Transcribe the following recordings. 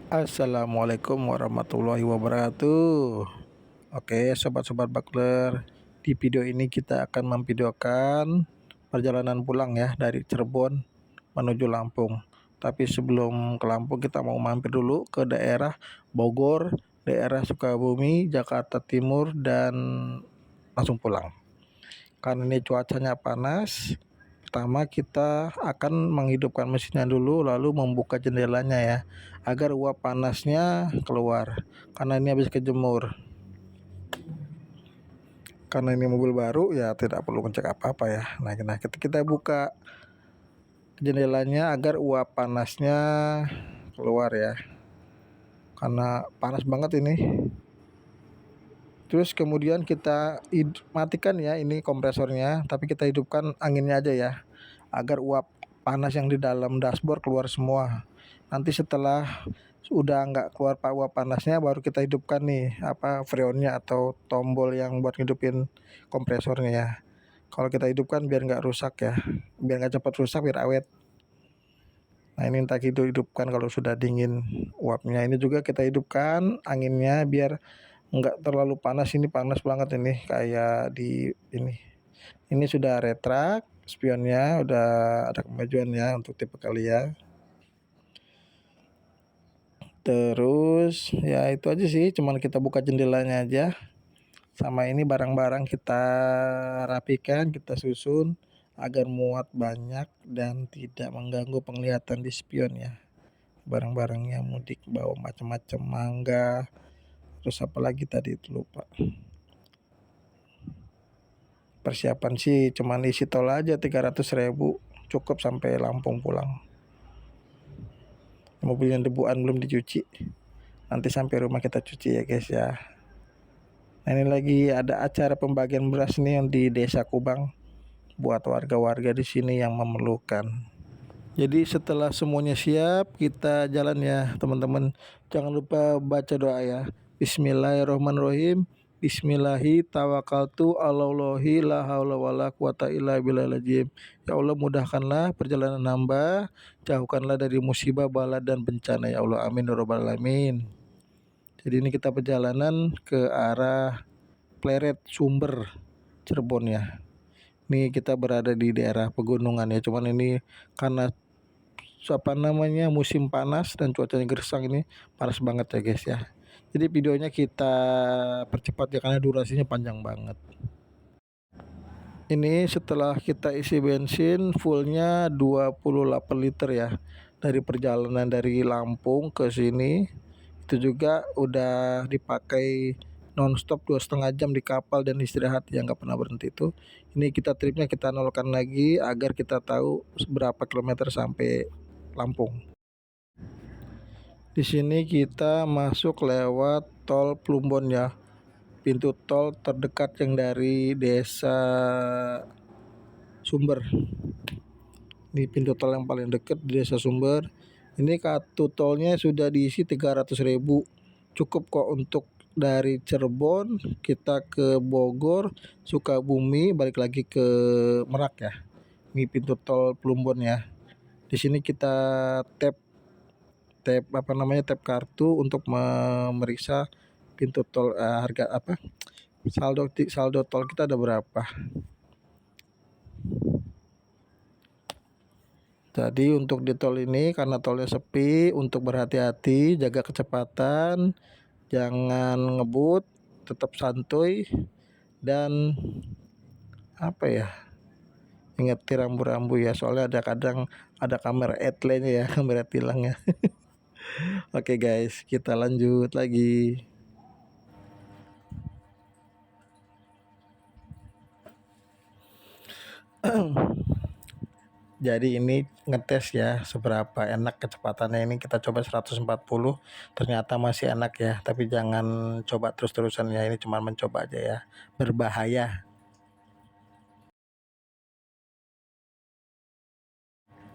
Assalamualaikum warahmatullahi wabarakatuh. Oke, sobat-sobat bakler. Di video ini kita akan memvideokan perjalanan pulang ya dari Cirebon menuju Lampung. Tapi sebelum ke Lampung kita mau mampir dulu ke daerah Bogor, daerah Sukabumi, Jakarta Timur dan langsung pulang. Karena ini cuacanya panas, pertama kita akan menghidupkan mesinnya dulu lalu membuka jendelanya ya agar uap panasnya keluar karena ini habis kejemur. Karena ini mobil baru ya tidak perlu ngecek apa-apa ya. Nah kita buka jendelanya agar uap panasnya keluar ya. Karena panas banget ini. Terus kemudian kita matikan ya ini kompresornya, tapi kita hidupkan anginnya aja ya, agar uap panas yang di dalam dashboard keluar semua. Nanti setelah udah nggak keluar uap panasnya, baru kita hidupkan nih freonnya atau tombol yang buat hidupin kompresornya ya. Kalau kita hidupkan biar nggak rusak ya, biar nggak cepat rusak, biar awet. Nah ini entah kita hidupkan kalau sudah dingin uapnya. Ini juga kita hidupkan anginnya biar nggak terlalu panas. Ini panas banget ini kayak di ini sudah retrak spionnya, udah ada kemajuannya untuk tipe kalian. Terus ya itu aja sih, cuman kita buka jendelanya aja, sama ini barang-barang kita rapikan, kita susun agar muat banyak dan tidak mengganggu penglihatan di spion ya. Barang-barangnya mudik bawa macam-macam, mangga, terus apalagi tadi itu lupa. Persiapan sih cuman isi tol aja 300.000 cukup sampai Lampung pulang. Mobilnya debuan belum dicuci, nanti sampai rumah kita cuci ya guys ya. Nah ini lagi ada acara pembagian beras nih yang di Desa Kubang buat warga-warga di sini yang memerlukan. Jadi setelah semuanya siap, kita jalan ya teman-teman. Jangan lupa baca doa ya. Bismillahirrahmanirrahim. Bismillahi tawakkaltu alallahi la haula wala quwata illa billahil. Ya Allah, mudahkanlah perjalanan hamba, jauhkanlah dari musibah, bala dan bencana ya Allah. Amin ya rabbal alamin. Jadi ini kita perjalanan ke arah Pleret Sumber Cirebon ya. Ini kita berada di daerah pegunungan ya. Cuman ini karena musim panas dan cuacanya gersang, ini panas banget ya guys ya. Jadi videonya kita percepat ya karena durasinya panjang banget. Ini setelah kita isi bensin fullnya 28 liter ya, dari perjalanan dari Lampung ke sini. Itu juga udah dipakai nonstop 2,5 jam di kapal dan istirahat yang nggak pernah berhenti itu. Ini kita tripnya kita nolkan lagi agar kita tahu berapa kilometer sampai Lampung. Di sini kita masuk lewat tol Plumbon ya, pintu tol terdekat yang dari Desa Sumber. Ini pintu tol yang paling dekat di Desa Sumber. Ini kartu tolnya sudah diisi 300.000, cukup kok untuk dari Cirebon kita ke Bogor, Sukabumi, balik lagi ke Merak ya. Ini pintu tol Plumbon ya. Di sini kita tap tap kartu untuk memeriksa pintu tol, harga saldo tol kita ada berapa. Jadi untuk di tol ini karena tolnya sepi, untuk berhati-hati, jaga kecepatan, jangan ngebut, tetap santuy, dan ingat rambu-rambu ya, soalnya kadang ada kamera etle-nya ya, kamera tilangnya. Oke guys, kita lanjut lagi. Jadi ini ngetes ya seberapa enak kecepatannya. Ini kita coba 140, ternyata masih enak ya, tapi jangan coba terus-terusan ya, ini cuma mencoba aja ya, berbahaya.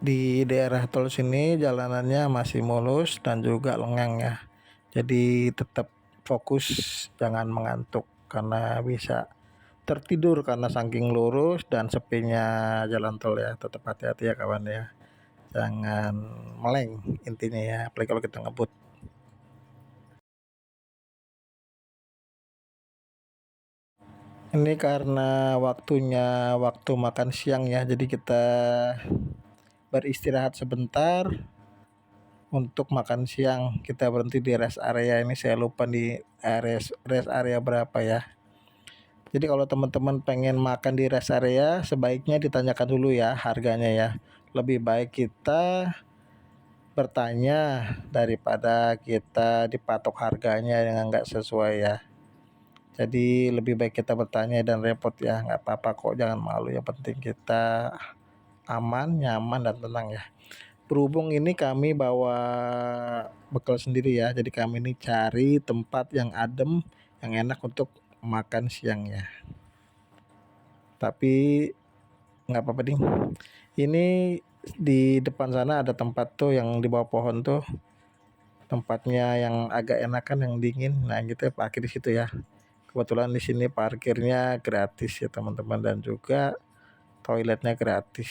Di daerah tol sini jalanannya masih mulus dan juga lengang ya, jadi tetap fokus, jangan mengantuk karena bisa tertidur karena saking lurus dan sepinya jalan tol ya. Tetap hati-hati ya kawan ya, jangan meleng intinya ya, apalagi kalau kita ngebut. Ini karena waktunya waktu makan siang ya, jadi kita beristirahat sebentar untuk makan siang. Kita berhenti di rest area ini, saya lupa di rest area berapa ya. Jadi kalau teman-teman pengen makan di rest area, sebaiknya ditanyakan dulu ya harganya ya. Lebih baik kita bertanya daripada kita dipatok harganya yang nggak sesuai ya. Jadi lebih baik kita bertanya dan repot ya, nggak apa-apa kok, jangan malu, yang penting kita aman, nyaman, dan tenang ya. Berhubung ini kami bawa bekal sendiri ya, jadi kami ini cari tempat yang adem, yang enak untuk makan siang ya. Tapi nggak apa-apa ding. Ini di depan sana ada tempat tuh yang di bawah pohon tuh, tempatnya yang agak enakan, yang dingin. Nah kita parkir di situ ya. Kebetulan di sini parkirnya gratis ya teman-teman, dan juga toiletnya gratis.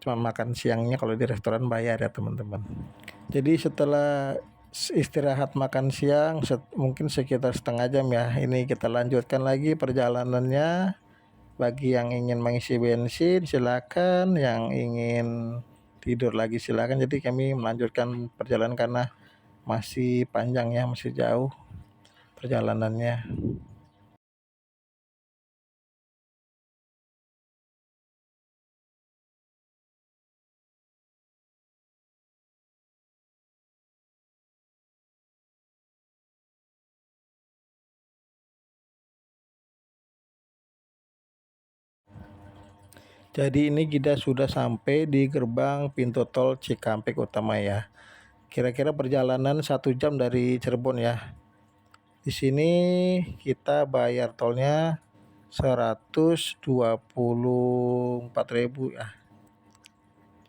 Cuma makan siangnya kalau di restoran bayar ya teman-teman. Jadi setelah istirahat makan siang mungkin sekitar setengah jam ya, ini kita lanjutkan lagi perjalanannya. Bagi yang ingin mengisi bensin silakan, yang ingin tidur lagi silakan. Jadi kami melanjutkan perjalanan karena masih panjang ya, masih jauh perjalanannya. Jadi ini kita sudah sampai di gerbang pintu tol Cikampek Utama ya. Kira-kira perjalanan 1 jam dari Cirebon ya. Di sini kita bayar tolnya 124.000 ya.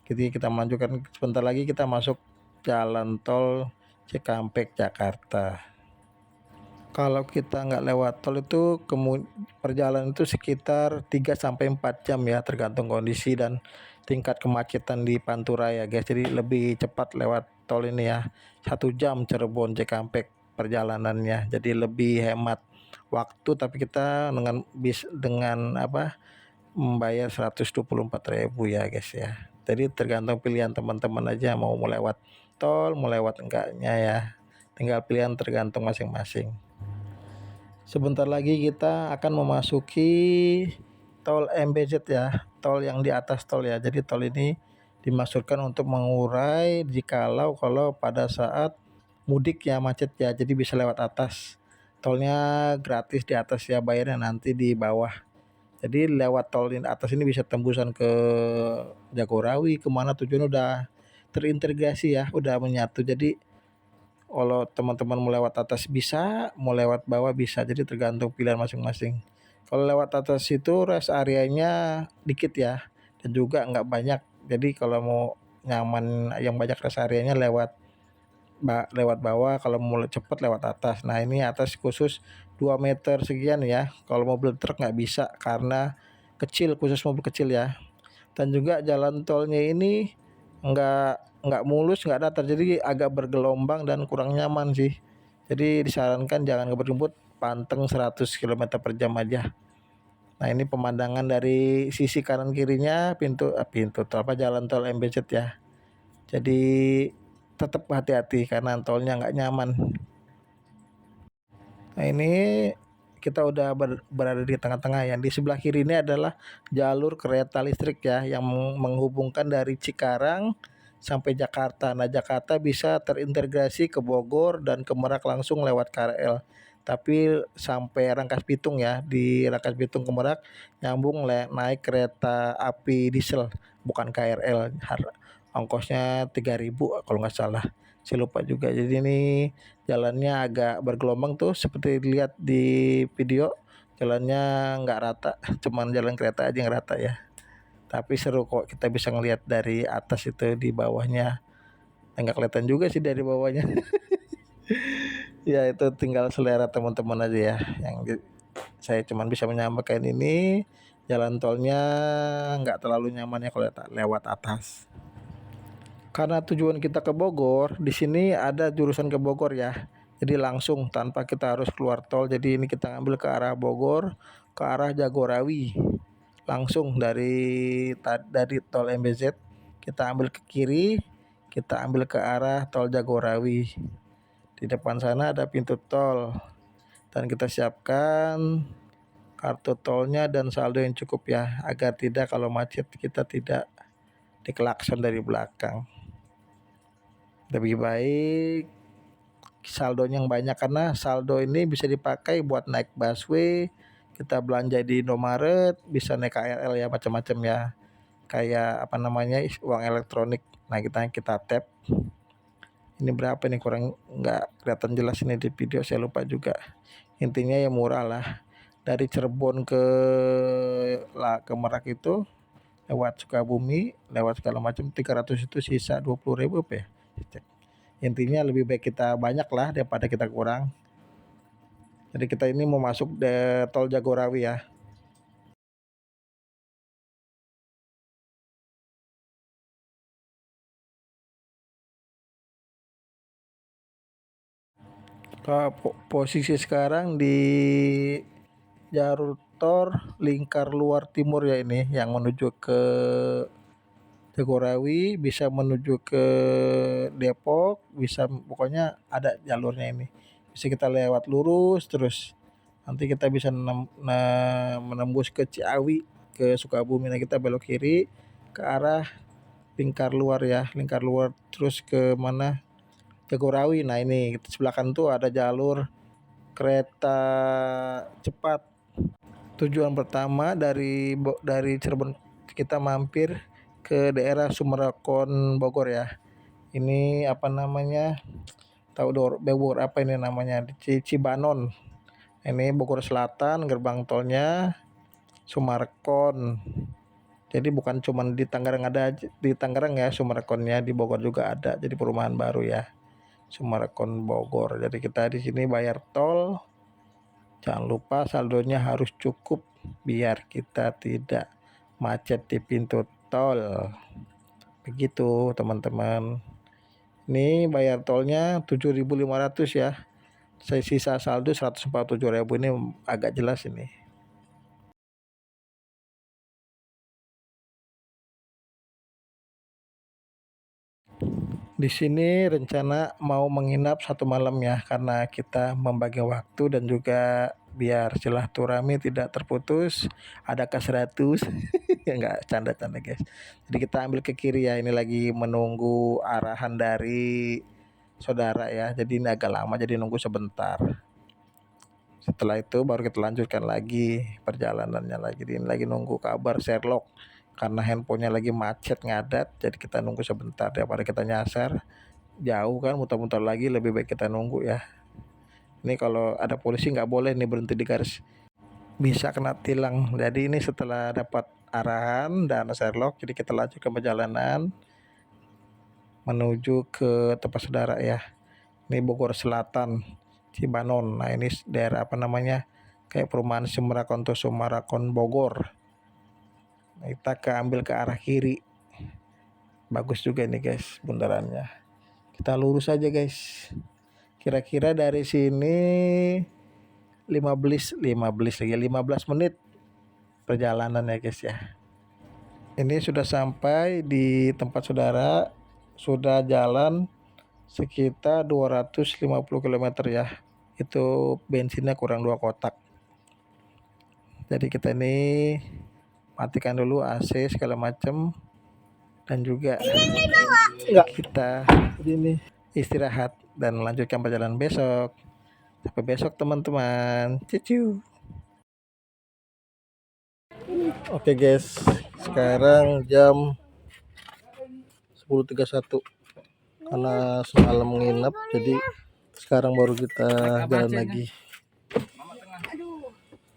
Jadi kita melanjutkan sebentar lagi, kita masuk jalan tol Cikampek Jakarta. Kalau kita nggak lewat tol itu perjalanan itu sekitar 3 sampai 4 jam ya, tergantung kondisi dan tingkat kemacetan di Pantura ya guys. Jadi lebih cepat lewat tol ini ya. 1 jam Cirebon Cikampek perjalanannya. Jadi lebih hemat waktu, tapi kita dengan apa, membayar 124.000 ya guys ya. Jadi tergantung pilihan teman-teman aja mau lewat tol, mau lewat enggaknya ya. Tinggal pilihan tergantung masing-masing. Sebentar lagi kita akan memasuki tol MBZ ya, tol yang di atas tol ya. Jadi tol ini dimaksudkan untuk mengurai kalau pada saat mudik ya macet ya, jadi bisa lewat atas. Tolnya gratis di atas ya, bayarnya nanti di bawah. Jadi lewat tol di atas ini bisa tembusan ke Jagorawi, kemana tujuan udah terintegrasi ya, udah menyatu. Jadi kalau teman-teman mau lewat atas bisa, mau lewat bawah bisa, jadi tergantung pilihan masing-masing. Kalau lewat atas itu rest areanya dikit ya, dan juga nggak banyak. Jadi kalau mau nyaman yang banyak rest areanya lewat bawah, kalau mau cepet lewat atas. Nah ini atas khusus 2 meter sekian ya. Kalau mobil truk nggak bisa karena kecil, khusus mobil kecil ya. Dan juga jalan tolnya ini nggak mulus, nggak datar, jadi agak bergelombang dan kurang nyaman sih. Jadi disarankan jangan ngebut-ngebut, panteng 100 km per jam aja. Nah ini pemandangan dari sisi kanan kirinya pintu tol apa, jalan tol MBZ ya. Jadi tetap hati-hati karena tolnya nggak nyaman. Nah ini kita udah berada di tengah-tengah ya. Di sebelah kiri ini adalah jalur kereta listrik ya, yang menghubungkan dari Cikarang sampai Jakarta. Nah Jakarta bisa terintegrasi ke Bogor dan ke Merak langsung lewat KRL. Tapi sampai Rangkas Bitung ya, di Rangkas Bitung ke Merak nyambung naik kereta api diesel, bukan KRL. Ongkosnya 3.000 kalau nggak salah, saya lupa juga. Jadi ini jalannya agak bergelombang tuh, seperti dilihat di video. Jalannya nggak rata, cuman jalan kereta aja yang rata ya. Tapi seru kok, kita bisa ngelihat dari atas itu di bawahnya. Nggak kelihatan juga sih dari bawahnya. Ya itu tinggal selera teman-teman aja ya. Saya cuman bisa menyampaikan ini, jalan tolnya nggak terlalu nyaman ya kalau lewat atas. Karena tujuan kita ke Bogor, di sini ada jurusan ke Bogor ya. Jadi langsung tanpa kita harus keluar tol. Jadi ini kita ambil ke arah Bogor, ke arah Jagorawi. Langsung dari tol MBZ kita ambil ke kiri, kita ambil ke arah tol Jagorawi. Di depan sana ada pintu tol dan kita siapkan kartu tolnya dan saldo yang cukup ya, agar tidak kalau macet kita tidak diklakson dari belakang. Lebih baik saldonya yang banyak, karena saldo ini bisa dipakai buat naik busway, kita belanja di Indomaret, bisa naik KRL ya, macam-macam ya, kayak apa namanya, uang elektronik. Nah, kita tap. Ini berapa nih, kurang nggak kelihatan jelas ini di video, saya lupa juga. Intinya ya murah lah. Dari Cirebon ke Merak itu lewat Sukabumi, lewat segala macam 300, itu sisa 20.000 apa ya. Intinya lebih baik kita banyak lah daripada kita kurang. Jadi kita ini mau masuk tol Jagorawi ya. Posisi sekarang di jalur tol lingkar luar timur ya, ini yang menuju ke Jagorawi, bisa menuju ke Depok, bisa, pokoknya ada jalurnya ini. Bisa kita lewat lurus terus. Nanti kita bisa menembus ke Ciawi, ke Sukabumi. Nah, kita belok kiri ke arah lingkar luar ya, lingkar luar terus ke mana? Jagorawi. Nah, ini sebelah kanan tuh ada jalur kereta cepat. Tujuan pertama dari Cirebon kita mampir ke daerah Sumerakon Bogor ya. Ini apa namanya? Bogor apa ini namanya? Cibanon. Ini Bogor Selatan, gerbang tolnya Sumerakon. Jadi bukan cuma di Tangerang, ada di Tangerang ya Sumerakonnya, di Bogor juga ada. Jadi perumahan baru ya, Sumerakon Bogor. Jadi kita di sini bayar tol. Jangan lupa saldonya harus cukup biar kita tidak macet di pintu tol. Begitu teman-teman. Ini bayar tolnya 7.500 ya. Saya sisa saldo 147.000, ini agak jelas ini. Di sini rencana mau menginap 1 malam ya, karena kita membagi waktu dan juga biar silaturahmi tidak terputus. Ada ke 100 ya, nggak canda-canda guys. Jadi kita ambil ke kiri ya, ini lagi menunggu arahan dari saudara ya, jadi ini agak lama, jadi nunggu sebentar. Setelah itu baru kita lanjutkan lagi perjalanannya lagi. Ini lagi nunggu kabar Sherlock, karena handphonenya lagi macet ngadat, jadi kita nunggu sebentar daripada kita nyasar jauh kan, muter-muter lagi, lebih baik kita nunggu ya. Ini kalau ada polisi nggak boleh nih berhenti di garis, bisa kena tilang. Jadi ini setelah dapat arahan dan Sherlock, jadi kita lanjutkan perjalanan menuju ke tempat saudara ya. Ini Bogor Selatan, Cibanon. Nah, ini daerah apa namanya, kayak perumahan Sumerakon tuh, Sumerakon Bogor. Nah, kita ambil ke arah kiri, bagus juga nih guys bundarannya. Kita lurus aja guys. Kira-kira dari sini 15 menit perjalanan ya guys ya. Ini sudah sampai di tempat saudara, sudah jalan sekitar 250 km ya. Itu bensinnya kurang 2 kotak. Jadi kita ini matikan dulu AC segala macam, dan juga kita ini istirahat dan melanjutkan perjalanan besok. Sampai besok teman-teman. Ciu. Oke guys, sekarang jam 10.31, karena semalam menginap, jadi sekarang baru kita jalan lagi.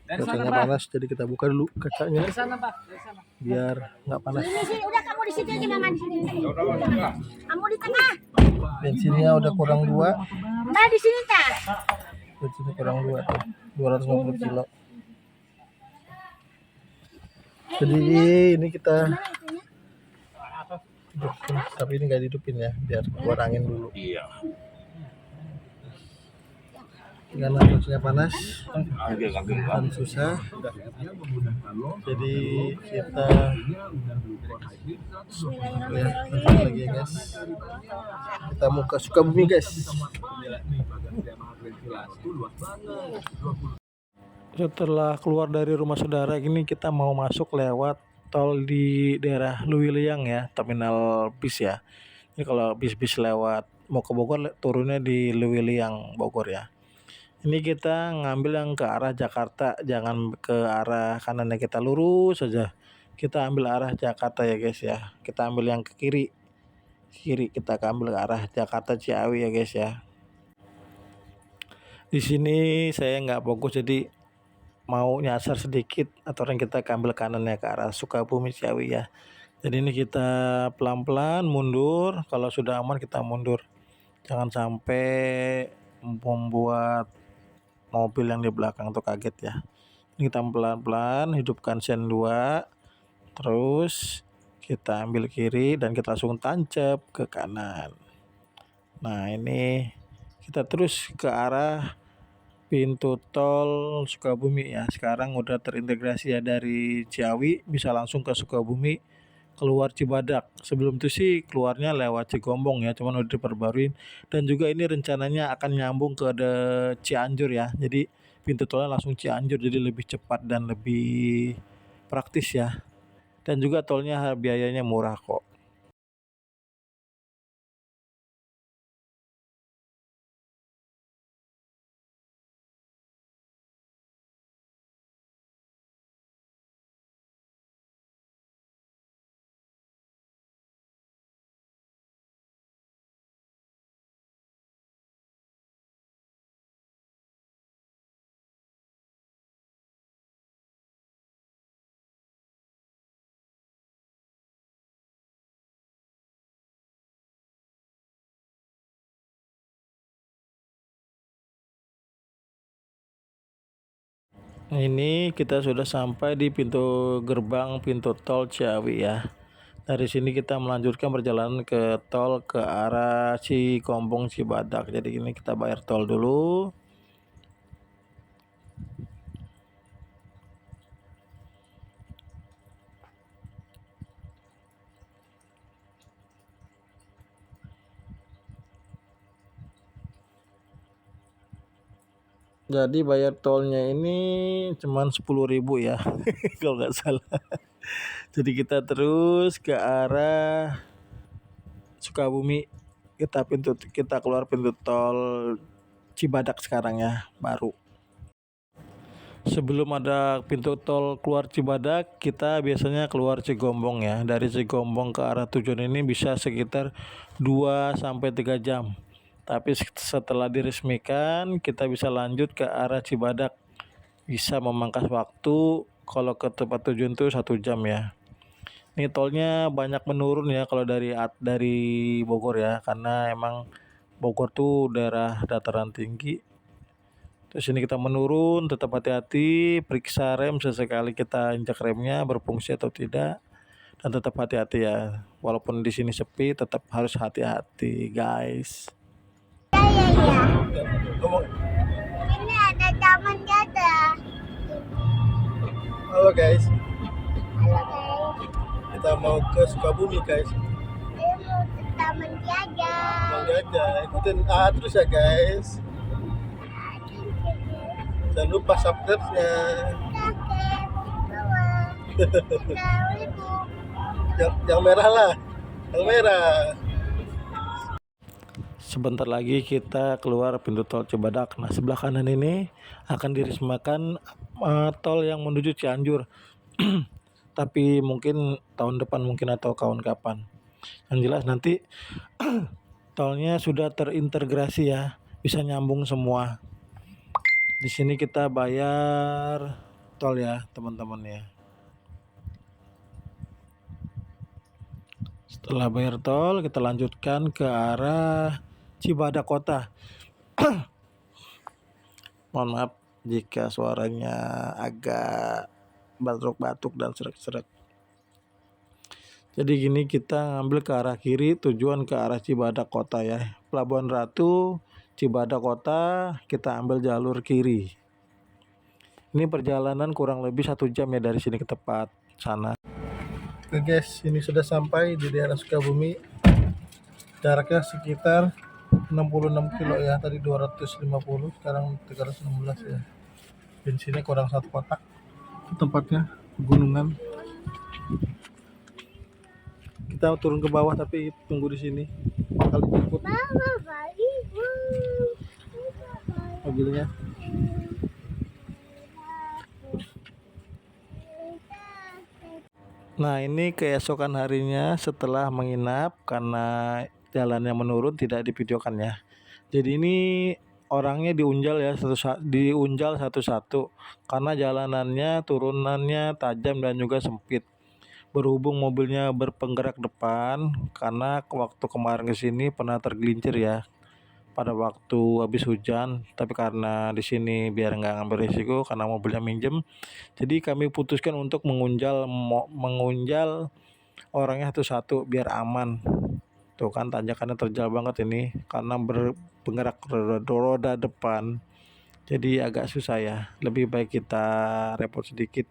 Kacanya panas, jadi kita buka dulu kacanya biar nggak panas. Udah, kamu di situ aja, mama di sini. Kamu di tengah. Bensinnya udah kurang 2. Nah, di sini tak. Bensinnya kurang 2 tuh, 250 kilo. Jadi ini kita hidupin, tapi ini nggak dihidupin ya, biar keluar angin dulu. karena cuacanya panas dan susah. Jadi kita lihat lagi ya guys. Kita mau ke Sukabumi guys. Setelah keluar dari rumah saudara gini kita mau masuk lewat tol di daerah Luwiliang ya, terminal bis ya. Ini kalau bis-bis lewat mau ke Bogor turunnya di Luwiliang Bogor ya. Ini kita ngambil yang ke arah Jakarta, jangan ke arah kanannya, kita lurus saja. Kita ambil arah Jakarta ya guys ya. Kita ambil yang ke kiri. Kiri kita ambil ke arah Jakarta Ciawi ya guys ya. Di sini saya nggak fokus jadi mau nyasar sedikit atau kita ambil kanannya ke arah Sukabumi Ciawi ya. Jadi ini kita pelan-pelan mundur, kalau sudah aman kita mundur. Jangan sampai membuat mobil yang di belakang tuh kaget ya. Ini kita pelan-pelan hidupkan sen 2, terus kita ambil kiri dan kita langsung tancap ke kanan. Nah ini kita terus ke arah pintu tol Sukabumi ya. Sekarang udah terintegrasi ya, dari Ciawi bisa langsung ke Sukabumi, keluar Cibadak. Sebelum itu sih keluarnya lewat Cigombong ya, cuman udah diperbaruin. Dan juga ini rencananya akan nyambung ke Cianjur ya. Jadi pintu tolnya langsung Cianjur, jadi lebih cepat dan lebih praktis ya. Dan juga tolnya biayanya murah kok. Ini kita sudah sampai di pintu gerbang pintu tol Ciawi ya. Dari sini kita melanjutkan perjalanan ke tol ke arah Cigombong Cibadak. Jadi ini kita bayar tol dulu. Jadi bayar tolnya ini cuman 10.000 ya kalau nggak salah. Jadi kita terus ke arah Sukabumi. Kita keluar pintu tol Cibadak sekarang ya, baru. Sebelum ada pintu tol keluar Cibadak, kita biasanya keluar Cigombong ya. Dari Cigombong ke arah tujuan ini bisa sekitar 2 sampai 3 jam. Tapi setelah diresmikan, kita bisa lanjut ke arah Cibadak. Bisa memangkas waktu kalau ke tempat tujuan itu 1 jam ya. Ini tolnya banyak menurun ya kalau dari Bogor ya, karena emang Bogor tuh daerah dataran tinggi. Terus ini kita menurun, tetap hati-hati, periksa rem sesekali kita injak remnya berfungsi atau tidak, dan tetap hati-hati ya. Walaupun di sini sepi, tetap harus hati-hati, guys. Ini ada taman jada. Halo guys, Halo guys. kita mau ke Sukabumi guys. Saya mau ke taman jada. Mau jajan, ikutin terus ya guys. Jangan lupa subscribe-nya. Kakek, bawah. Yang merah lah, yang merah. Sebentar lagi kita keluar pintu tol Cibadak. Nah sebelah kanan ini akan diresmikan tol yang menuju Cianjur. Tapi mungkin tahun depan mungkin atau kapan. Yang jelas nanti tolnya sudah terintegrasi ya, bisa nyambung semua. Di sini kita bayar tol ya teman-teman ya. Setelah bayar tol kita lanjutkan ke arah Cibadak Kota. Mohon maaf jika suaranya agak batuk-batuk dan serak-serak. Jadi gini, kita ngambil ke arah kiri tujuan ke arah Cibadak Kota ya. Pelabuhan Ratu Cibadak Kota, kita ambil jalur kiri. Ini perjalanan kurang lebih 1 jam ya dari sini ke tempat sana. Oke guys, ini sudah sampai di daerah Sukabumi. Jaraknya sekitar 66 kilo ya, tadi 250, sekarang 316 ya. Bensinnya kurang 1 kotak. Tempatnya pegunungan. Kita turun ke bawah tapi tunggu di sini. Bakal dijemput mobilnya. Nah, ini keesokan harinya setelah menginap karena jalannya menurun, tidak divideokan ya. Jadi ini orangnya diunjal satu-satu karena jalanannya turunannya tajam dan juga sempit. Berhubung mobilnya berpenggerak depan, karena waktu kemarin ke sini pernah tergelincir ya pada waktu habis hujan, tapi karena di sini biar nggak ngambil risiko karena mobilnya minjem, jadi kami putuskan untuk mengunjal orangnya satu-satu biar aman. Tuh kan tanjakannya terjal banget ini karena berpenggerak roda depan, jadi agak susah ya. Lebih baik kita repot sedikit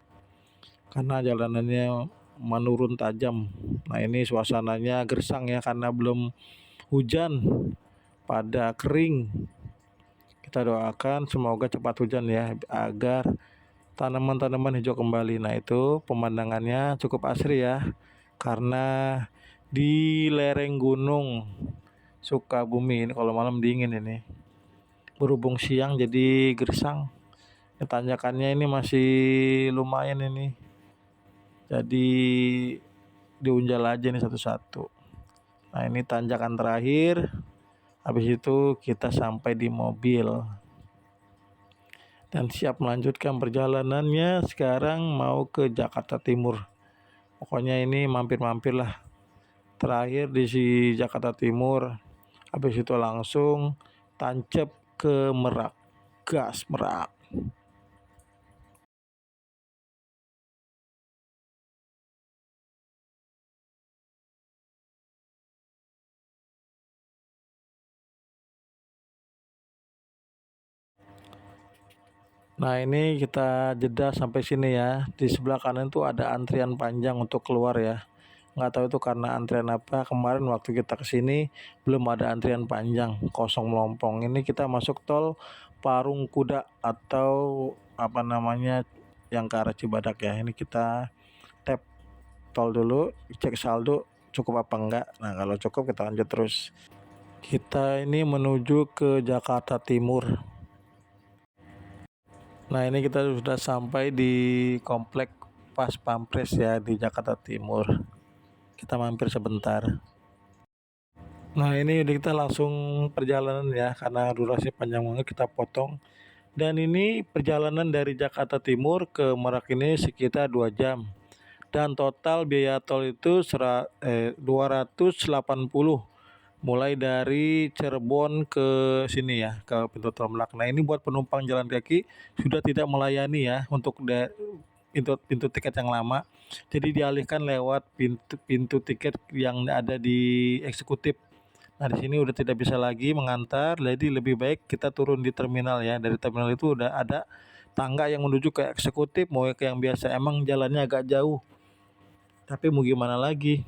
karena jalanannya menurun tajam. Nah, ini suasananya gersang ya karena belum hujan, pada kering. Kita doakan semoga cepat hujan ya agar tanaman-tanaman hijau kembali. Nah, itu pemandangannya cukup asri ya karena di lereng gunung Sukabumi ini kalau malam dingin ini. Berhubung siang jadi gersang. Tanjakannya ini masih lumayan ini. Jadi diunjal aja nih satu-satu. Nah, ini tanjakan terakhir. Habis itu kita sampai di mobil dan siap melanjutkan perjalanannya. Sekarang mau ke Jakarta Timur. Pokoknya ini mampir-mampir lah. Terakhir di Jakarta Timur. Habis itu langsung tancap ke Merak. Gas Merak. Nah, ini kita jeda sampai sini ya. Di sebelah kanan tuh ada antrian panjang untuk keluar ya. Nggak tahu itu karena antrian apa. Kemarin waktu kita kesini belum ada antrian panjang, kosong melompong. Ini kita masuk tol Parung Kuda atau apa namanya yang ke arah Cibadak ya. Ini kita tap tol dulu, cek saldo cukup apa enggak. Nah, kalau cukup kita lanjut terus. Kita ini menuju ke Jakarta Timur. Nah, ini kita sudah sampai di komplek Pas Pampres ya di Jakarta Timur. Kita mampir sebentar. Nah, ini kita langsung perjalanan ya karena durasi panjang banget kita potong. Dan ini perjalanan dari Jakarta Timur ke Merak ini sekitar 2 jam. Dan total biaya tol itu 280 mulai dari Cirebon ke sini ya ke pintu tol Merak. Nah, ini buat penumpang jalan kaki sudah tidak melayani ya untuk pintu tiket yang lama. Jadi dialihkan lewat pintu tiket yang ada di eksekutif. Nah, di sini udah tidak bisa lagi mengantar, jadi lebih baik kita turun di terminal ya. Dari terminal itu udah ada tangga yang menuju ke eksekutif, mau ke yang biasa. Emang jalannya agak jauh, tapi mau gimana lagi.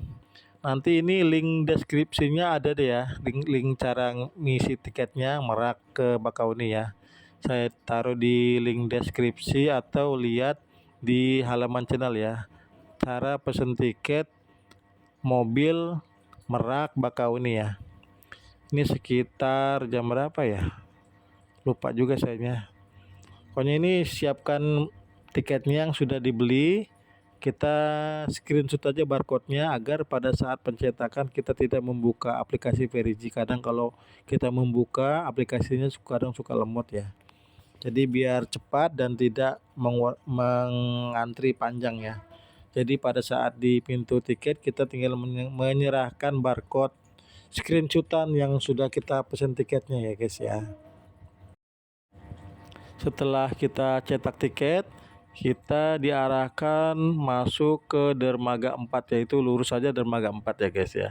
Nanti ini link deskripsinya ada deh ya, link cara ngisi tiketnya Merak ke Bakauni ya. Saya taruh di link deskripsi atau lihat di halaman channel ya. Cara pesen tiket mobil Merak Bakauni ya. Ini sekitar jam berapa ya? Lupa juga sayanya. Pokoknya ini siapkan tiketnya yang sudah dibeli. Kita screenshot aja barcode-nya agar pada saat pencetakan kita tidak membuka aplikasi Veriji. Kadang kalau kita membuka aplikasinya kadang suka lemot ya. Jadi biar cepat dan tidak mengantri panjang ya. Jadi pada saat di pintu tiket kita tinggal menyerahkan barcode screenshotan yang sudah kita pesan tiketnya ya guys ya. Setelah kita cetak tiket, kita diarahkan masuk ke dermaga 4, yaitu lurus saja dermaga 4 ya guys ya.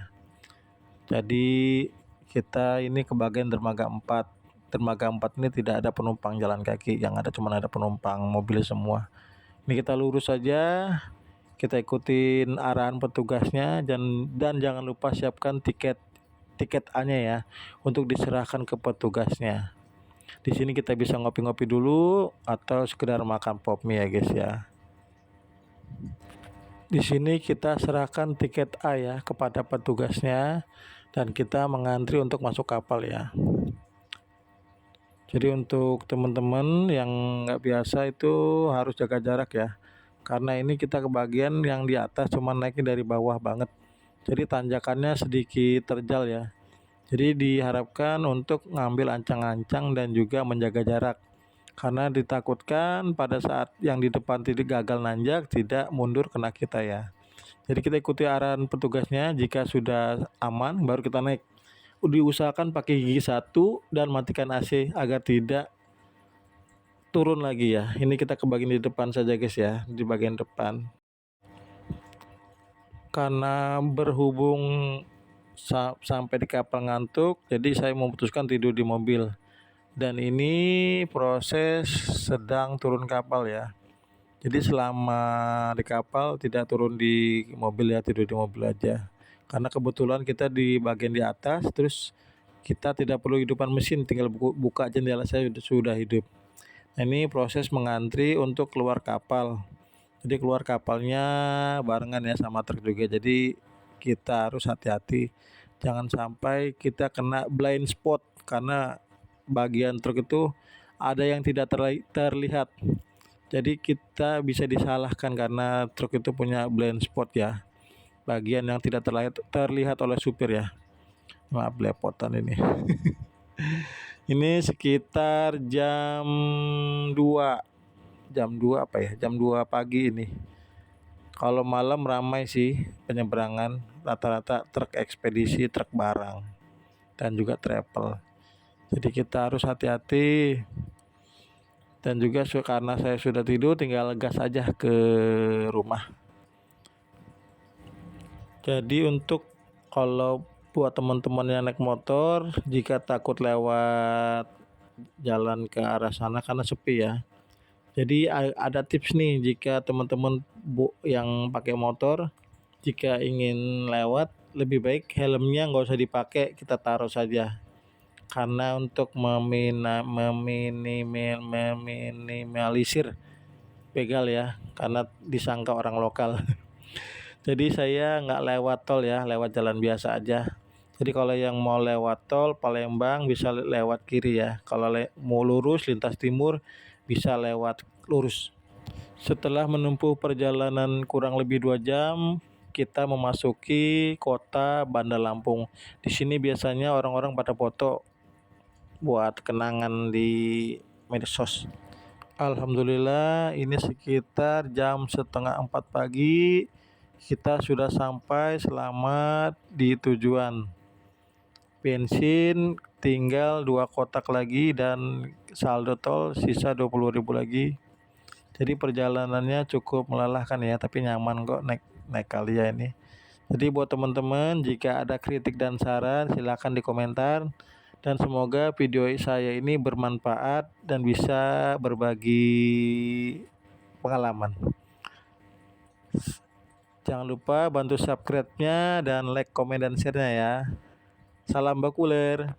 Jadi kita ini ke bagian dermaga 4. dermaga 4 ini tidak ada penumpang jalan kaki, yang ada cuma ada penumpang mobil semua. Ini kita lurus saja, kita ikutin arahan petugasnya, dan jangan lupa siapkan tiket A-nya ya untuk diserahkan ke petugasnya. Di sini kita bisa ngopi-ngopi dulu atau sekedar makan pop mie ya guys ya. Di sini kita serahkan tiket A ya kepada petugasnya dan kita mengantri untuk masuk kapal ya. Jadi untuk teman-teman yang nggak biasa itu harus jaga jarak ya. Karena ini kita ke bagian yang di atas, cuman naiknya dari bawah banget. Jadi tanjakannya sedikit terjal ya. Jadi diharapkan untuk ngambil ancang-ancang dan juga menjaga jarak. Karena ditakutkan pada saat yang di depan tidak gagal nanjak, tidak mundur kena kita ya. Jadi kita ikuti arahan petugasnya, jika sudah aman baru kita naik. Diusahakan pakai gigi 1 dan matikan AC agar tidak turun lagi ya. Ini kita ke bagian di depan saja guys ya, di bagian depan. Karena berhubung sampai di kapal ngantuk, jadi saya memutuskan tidur di mobil. Dan ini proses sedang turun kapal ya. Jadi selama di kapal tidak turun di mobil ya, tidur di mobil aja. Karena kebetulan kita di bagian di atas, terus kita tidak perlu hidupan mesin, tinggal buka jendela saya sudah hidup. Nah, ini proses mengantri untuk keluar kapal. Jadi keluar kapalnya barengan ya sama truk juga. Jadi kita harus hati-hati, jangan sampai kita kena blind spot karena bagian truk itu ada yang tidak terlihat. Jadi kita bisa disalahkan karena truk itu punya blind spot ya, bagian yang tidak terlihat oleh supir ya. Maaf belepotan ini. Ini sekitar jam 2 apa ya, jam 2 pagi ini. Kalau malam ramai sih penyeberangan, rata-rata truk ekspedisi, truk barang dan juga travel. Jadi kita harus hati-hati. Dan juga karena saya sudah tidur, tinggal gas aja ke rumah. Jadi untuk kalau buat teman-teman yang naik motor, jika takut lewat jalan ke arah sana karena sepi ya. Jadi ada tips nih, jika teman-teman yang pakai motor, jika ingin lewat, lebih baik helmnya nggak usah dipakai, kita taruh saja. Karena untuk meminimalisir begal ya, karena disangka orang lokal. Jadi saya nggak lewat tol ya, lewat jalan biasa aja. Jadi kalau yang mau lewat tol Palembang bisa lewat kiri ya. Kalau mau lurus lintas timur bisa lewat lurus. Setelah menempuh perjalanan kurang lebih 2 jam, kita memasuki kota Bandar Lampung. Di sini biasanya orang-orang pada foto buat kenangan di medsos. Alhamdulillah ini sekitar jam setengah 4 pagi kita sudah sampai selamat di tujuan. Bensin tinggal 2 kotak lagi dan saldo tol sisa 20.000 lagi. Jadi perjalanannya cukup melelahkan ya, tapi nyaman kok naik kali ya ini. Jadi buat teman-teman, jika ada kritik dan saran silakan di komentar. Dan semoga video saya ini bermanfaat dan bisa berbagi pengalaman. Jangan lupa bantu subscribe-nya dan like, komen, dan share-nya ya. Salam bakuler.